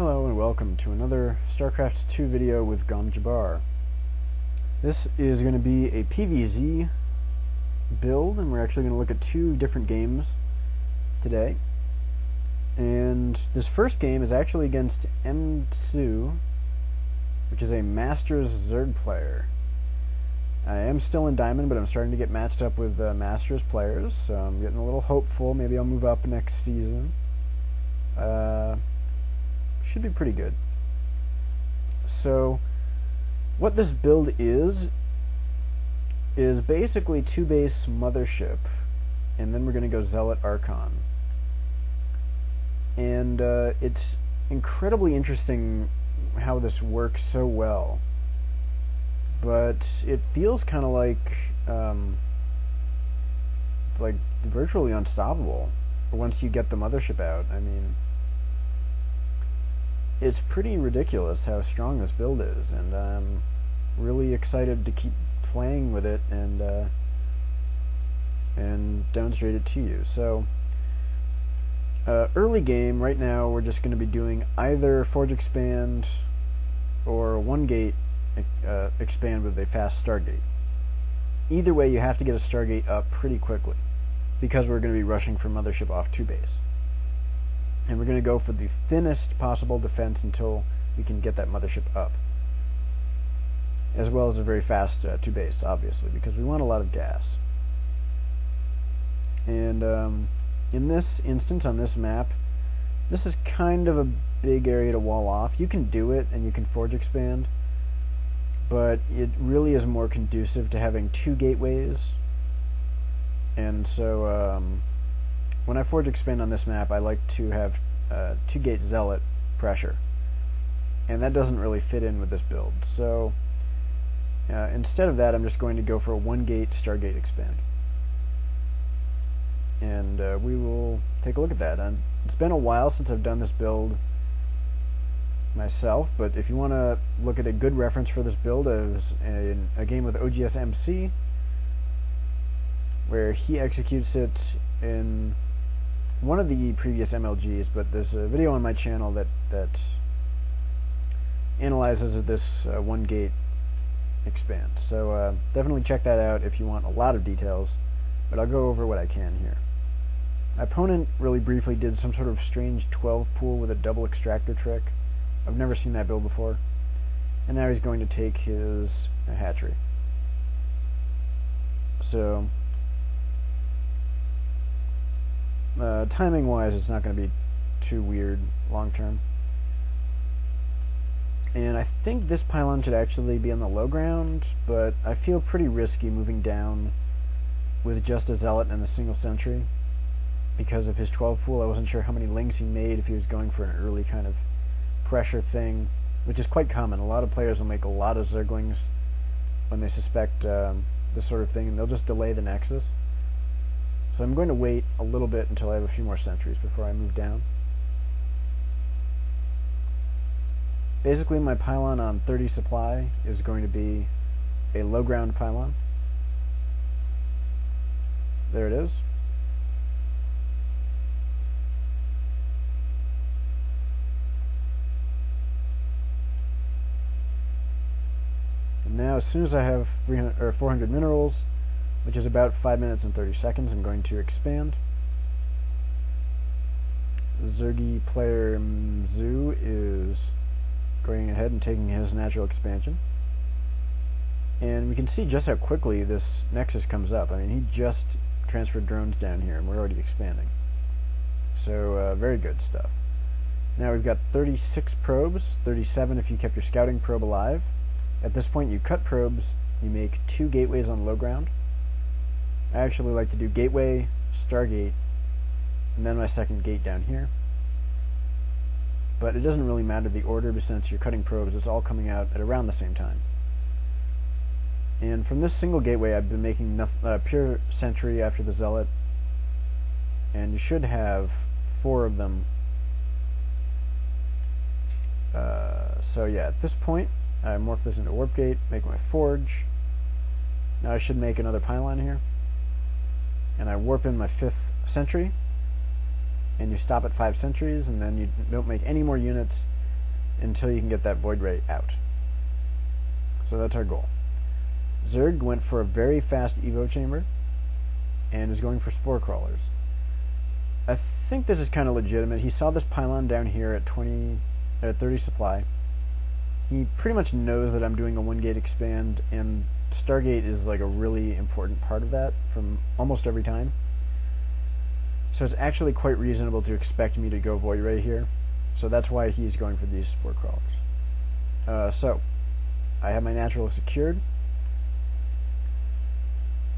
Hello and welcome to another Starcraft 2 video with GomJabbar. This is going to be a PvZ build, and we're actually going to look at two different games today. And this first game is actually against mtzu, which is a Masters Zerg player. I am still in Diamond, but I'm starting to get matched up with Masters players, so I'm getting a little hopeful. Maybe I'll move up next season. Should be pretty good. So, what this build is basically 2-base Mothership, and then we're going to go Zealot-Archon. And it's incredibly interesting how this works so well, but it feels kind of like virtually unstoppable once you get the Mothership out. I mean, it's pretty ridiculous how strong this build is, and I'm really excited to keep playing with it and demonstrate it to you. So, early game, right now we're just going to be doing either Forge Expand or 1-gate expand with a fast Stargate. Either way, you have to get a Stargate up pretty quickly, because we're going to be rushing for Mothership off 2-base. And we're going to go for the thinnest possible defense until we can get that Mothership up, as well as a very fast 2-base, obviously, because we want a lot of gas. And in this instance, on this map, this is kind of a big area to wall off. You can do it, and you can Forge Expand, but it really is more conducive to having 2 gateways. And so when I Forge Expand on this map, I like to have 2-gate Zealot pressure, and that doesn't really fit in with this build. So instead of that, I'm just going to go for a 1-gate Stargate expand, and we will take a look at that. It's been a while since I've done this build myself, but if you want to look at a good reference for this build, is a game with OGS MC, where he executes it in one of the previous MLGs, but there's a video on my channel that analyzes this 1-gate expand. So definitely check that out if you want a lot of details, but I'll go over what I can here. My opponent really briefly did some sort of strange 12 pool with a double extractor trick. I've never seen that build before. And now he's going to take his hatchery. So timing-wise, it's not going to be too weird long-term. And I think this pylon should actually be on the low ground, but I feel pretty risky moving down with just a Zealot and a single sentry. Because of his 12 pool, I wasn't sure how many links he made, if he was going for an early kind of pressure thing, which is quite common. A lot of players will make a lot of Zerglings when they suspect this sort of thing, and they'll just delay the Nexus. So I'm going to wait a little bit until I have a few more sentries before I move down. Basically, my pylon on 30 supply is going to be a low ground pylon. There it is. And now, as soon as I have 400 minerals, which is about 5 minutes and 30 seconds, I'm going to expand. Zergy player mtzu is going ahead and taking his natural expansion. And we can see just how quickly this Nexus comes up. I mean, he just transferred drones down here, and we're already expanding. So, very good stuff. Now we've got 36 probes, 37 if you kept your scouting probe alive. At this point, you cut probes, you make 2 gateways on low ground. I actually like to do gateway, Stargate, and then my second gate down here. But it doesn't really matter the order, but since you're cutting probes, it's all coming out at around the same time. And from this single gateway, I've been making pure sentry after the Zealot, and you should have 4 of them. So yeah, at this point, I morph this into warp gate, make my forge. Now I should make another pylon here. And I warp in my 5th sentry, and you stop at 5 sentries, and then you don't make any more units until you can get that Void Ray out. So that's our goal. Zerg went for a very fast Evo chamber and is going for spore crawlers. I think this is kind of legitimate. He saw this pylon down here at 30 supply. He pretty much knows that I'm doing a 1-gate expand, and Stargate is like a really important part of that from almost every time. So it's actually quite reasonable to expect me to go Void Ray here. So that's why he's going for these spore crawlers. So I have my natural secured,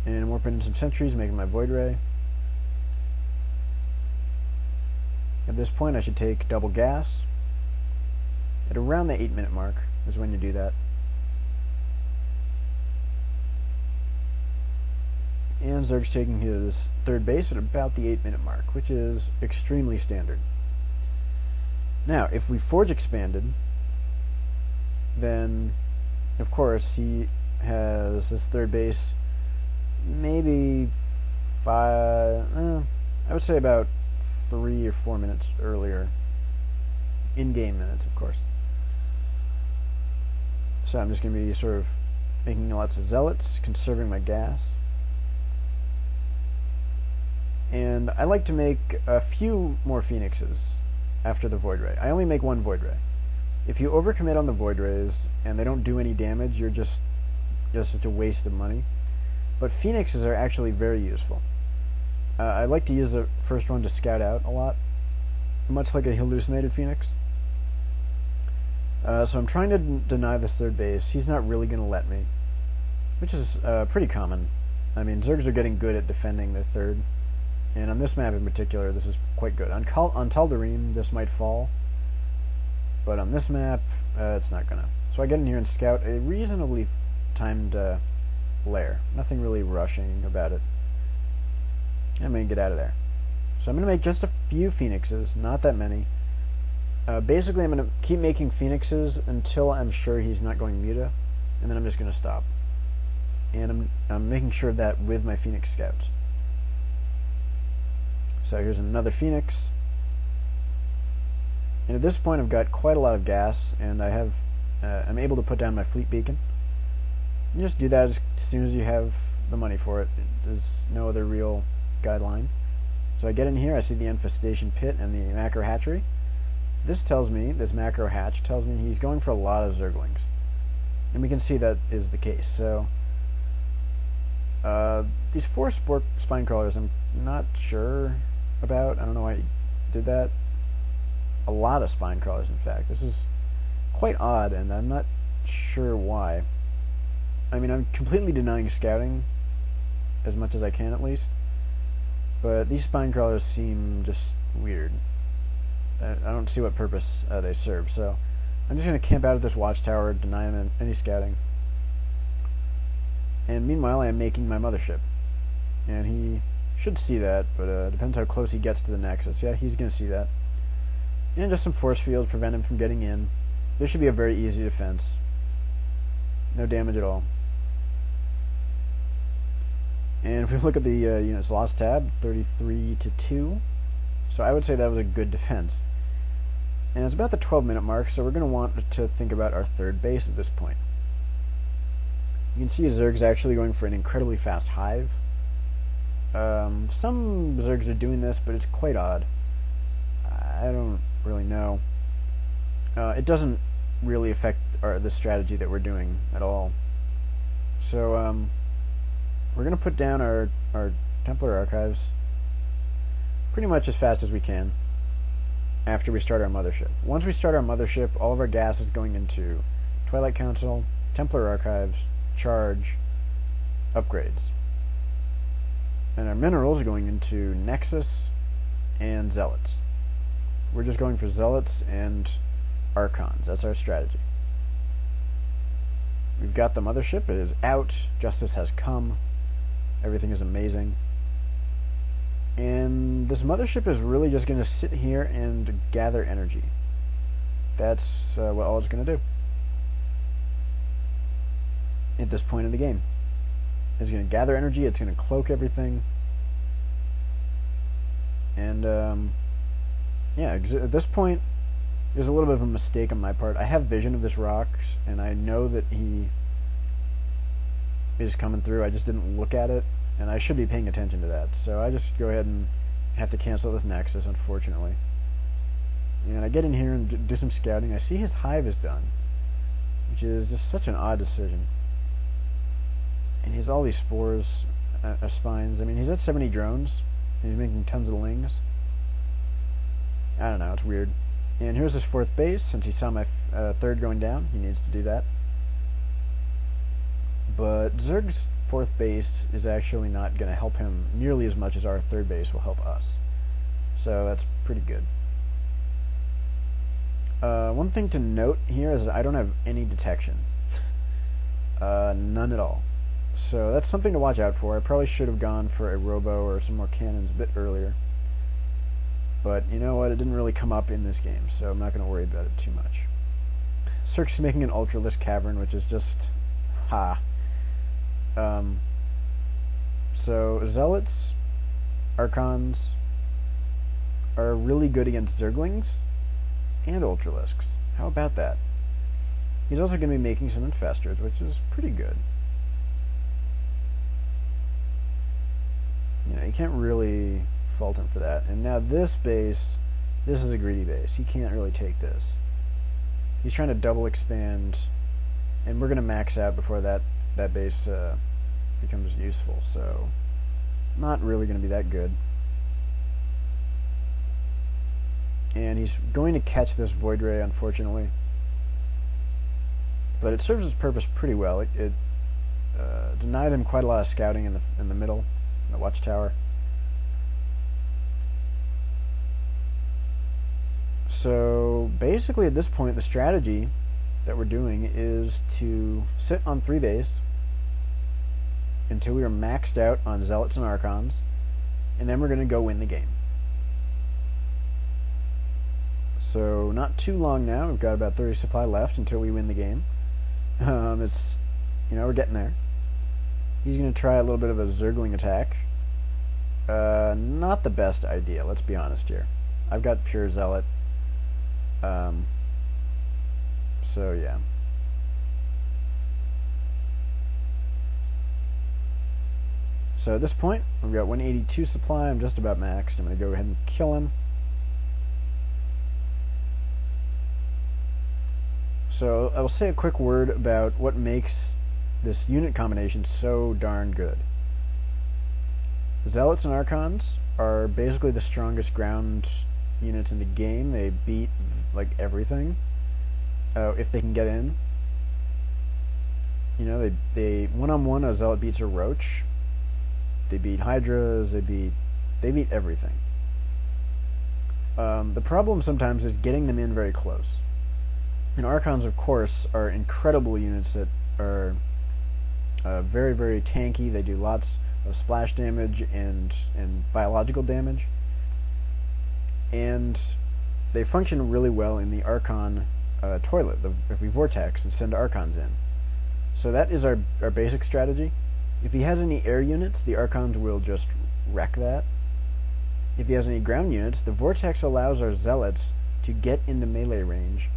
and I'm warping in some sentries, making my Void Ray. At this point I should take double gas. At around the 8-minute mark is when you do that. And Zerg's taking his third base at about the 8-minute mark, which is extremely standard. Now, if we forge expanded, then of course he has this third base maybe I would say about 3 or 4 minutes earlier. In-game minutes, of course. So I'm just going to be sort of making lots of zealots, conserving my gas. And I like to make a few more phoenixes after the Void Ray. I only make one Void Ray. If you overcommit on the Void Rays and they don't do any damage, you're just a waste of money. But phoenixes are actually very useful. I like to use the first one to scout out a lot, much like a hallucinated phoenix. So I'm trying to deny this third base. He's not really going to let me, which is pretty common. I mean, Zergs are getting good at defending their third, and on this map in particular, this is quite good. On Tal'Darim, this might fall, but on this map, it's not gonna. So I get in here and scout a reasonably timed lair. Nothing really rushing about it. I'm going to get out of there. So I'm going to make just a few phoenixes, not that many. Basically, I'm going to keep making phoenixes until I'm sure he's not going muta, and then I'm just going to stop. And I'm making sure of that with my phoenix scouts. So here's another phoenix. And at this point, I've got quite a lot of gas, and I'm able to put down my fleet beacon. You just do that as soon as you have the money for it. There's no other real guideline. So I get in here, I see the infestation pit and the macro hatchery. This macro hatch tells me he's going for a lot of zerglings. And we can see that is the case. So these 4 spine crawlers I'm not sure about. I don't know why he did that. A lot of spine crawlers, in fact. This is quite odd, and I'm not sure why. I mean, I'm completely denying scouting as much as I can, at least. But these spine crawlers seem just weird. I don't see what purpose they serve, so I'm just going to camp out at this watchtower, deny him any scouting. And meanwhile, I am making my mothership. And he should see that, but it depends how close he gets to the Nexus. Yeah, he's going to see that. And just some force fields prevent him from getting in. This should be a very easy defense. No damage at all. And if we look at the units lost tab, 33-2. So I would say that was a good defense. And it's about the 12-minute mark, so we're going to want to think about our third base at this point. You can see Zerg's actually going for an incredibly fast hive. Some Zergs are doing this, but it's quite odd. I don't really know. It doesn't really affect the strategy that we're doing at all. So we're going to put down our Templar archives pretty much as fast as we can after we start our mothership. Once we start our mothership, all of our gas is going into Twilight Council, Templar archives, charge, upgrades. And our minerals are going into Nexus and Zealots. We're just going for Zealots and Archons. That's our strategy. We've got the mothership. It is out. Justice has come. Everything is amazing. And this mothership is really just going to sit here and gather energy. That's what all it's going to do at this point in the game. It's going to gather energy. It's going to cloak everything. And yeah, at this point, There's a little bit of a mistake on my part. I have vision of this rock, and I know that he is coming through. I just didn't look at it, and I should be paying attention to that. So I just go ahead and have to cancel this Nexus, unfortunately. And I get in here and do some scouting. I see his hive is done, which is just such an odd decision. And he has all these spores, spines. I mean, he's at 70 drones, and he's making tons of lings. I don't know, it's weird. And here's his fourth base. Since he saw my third going down, he needs to do that. But Zerg's fourth base is actually not going to help him nearly as much as our third base will help us. So that's pretty good. One thing to note here is that I don't have any detection. None at all. So that's something to watch out for. I probably should have gone for a robo or some more cannons a bit earlier. But you know what, it didn't really come up in this game, so I'm not going to worry about it too much. Cirque's making an ultralisk cavern, which is just... So zealots, archons are really good against zerglings and ultralisks. How about that? He's also going to be making some infestors, which is pretty good. You know, you can't really fault him for that. And now this base, this is a greedy base. He can't really take this. He's trying to double expand, and we're going to max out before that base becomes useful. So, not really going to be that good. And he's going to catch this Void Ray, unfortunately. But it serves its purpose pretty well. It denied him quite a lot of scouting in the middle, in the watchtower. So basically at this point the strategy that we're doing is to sit on 3 base until we are maxed out on zealots and archons, and then we're going to go win the game. So not too long now. We've got about 30 supply left until we win the game. It's, you know, we're getting there. He's going to try a little bit of a zergling attack. Not the best idea, let's be honest here. I've got pure zealot. So yeah. So at this point, we've got 182 supply. I'm just about maxed. I'm going to go ahead and kill him. So I will say a quick word about what makes this unit combination so darn good. The zealots and archons are basically the strongest ground units in the game. They beat like everything if they can get in. You know, they one-on-one a zealot beats a roach. They beat hydras. They beat everything. The problem sometimes is getting them in very close. And archons, of course, are incredible units that are very, very tanky. They do lots of splash damage and biological damage. And they function really well in the Archon toilet. If we vortex and send Archons in. So that is our basic strategy. If he has any air units, the Archons will just wreck that. If he has any ground units, the vortex allows our zealots to get into melee range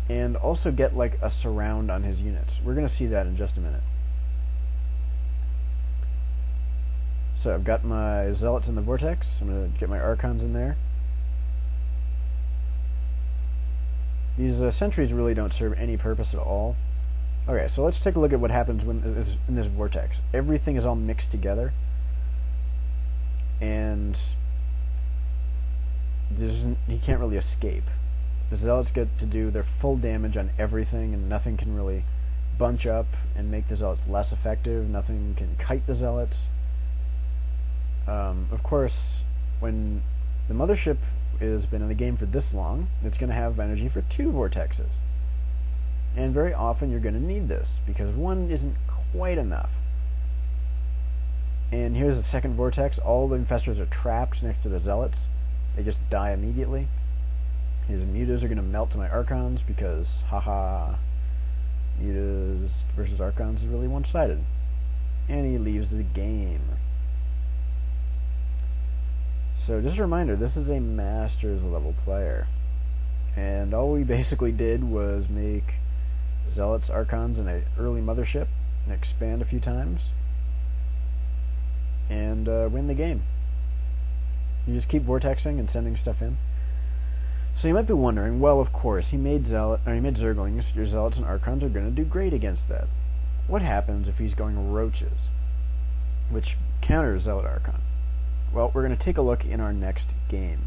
and also get like a surround on his units. We're going to see that in just a minute. So I've got my zealots in the vortex. I'm going to get my archons in there. These sentries really don't serve any purpose at all. Okay, so let's take a look at what happens when in this vortex. Everything is all mixed together, and he can't really escape. The zealots get to do their full damage on everything, and nothing can really bunch up and make the zealots less effective. Nothing can kite the zealots. Of course, when the mothership has been in the game for this long, it's going to have energy for 2 vortexes. And very often you're going to need this, because 1 isn't quite enough. And here's the second vortex. All the infestors are trapped next to the zealots. They just die immediately. His mutas are going to melt to my archons, because, haha, mutas versus archons is really one-sided. And he leaves the game. So just a reminder, this is a Masters level player. And all we basically did was make zealots-archons in an early mothership and expand a few times and win the game. You just keep vortexing and sending stuff in. So you might be wondering, well, of course, he made zerglings. Your zealots and archons are going to do great against that. What happens if he's going roaches, which counters zealot-archon? Well, we're going to take a look in our next game.